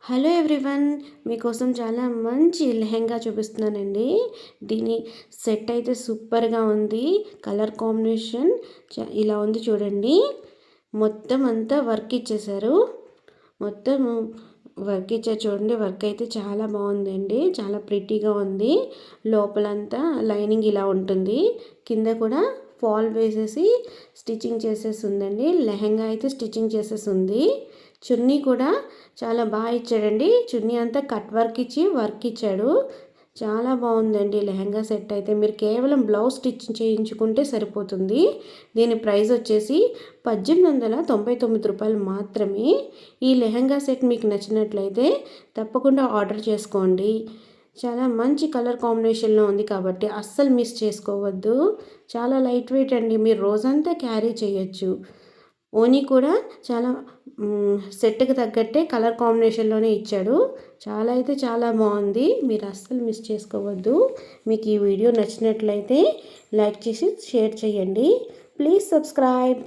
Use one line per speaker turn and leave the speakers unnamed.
Hello everyone, మీకోసం చాలా మంచి లెహెంగా చూపిస్తున్నానండి. దీని సెట్ అయితే సూపర్గా ఉంది. కలర్ కాంబినేషన్ ఇలా ఉంది చూడండి. మొత్తం అంతా వర్క్ ఇచ్చేసారు. మొత్తం వర్క్ ఇచ్చారు చూడండి. వర్క్ అయితే చాలా బాగుందండి. చాలా ప్రిటీగా ఉంది. లోపలంతా లైనింగ్ ఇలా ఉంటుంది. కింద కూడా ఫాల్ వేసేసి స్టిచ్చింగ్ చేసేసి ఉందండి. లెహెంగా అయితే స్టిచ్చింగ్ చేసేసి ఉంది. చున్నీ కూడా చాలా బాగా ఇచ్చాడండి. చున్నీ అంతా కట్ వర్క్ ఇచ్చి వర్క్ ఇచ్చాడు. చాలా బాగుందండి లెహెంగా సెట్ అయితే. మీరు కేవలం బ్లౌజ్ స్టిచ్ చేయించుకుంటే సరిపోతుంది. దీని ప్రైస్ వచ్చేసి 1899 రూపాయలు మాత్రమే. ఈ లెహెంగా సెట్ మీకు నచ్చినట్లయితే తప్పకుండా ఆర్డర్ చేసుకోండి. చాలా మంచి కలర్ కాంబినేషన్లో ఉంది కాబట్టి అస్సలు మిస్ చేసుకోవద్దు. చాలా లైట్ వెయిట్ అండి. మీరు రోజంతా క్యారీ చేయొచ్చు. ఓనీ కూడా చాలా సెట్కి తగ్గట్టే కలర్ కాంబినేషన్లోనే ఇచ్చాడు. చాలా అయితే చాలా బాగుంది. మీరు అస్సలు మిస్ చేసుకోవద్దు. మీకు ఈ వీడియో నచ్చినట్లయితే లైక్ చేసి షేర్ చేయండి. Please subscribe.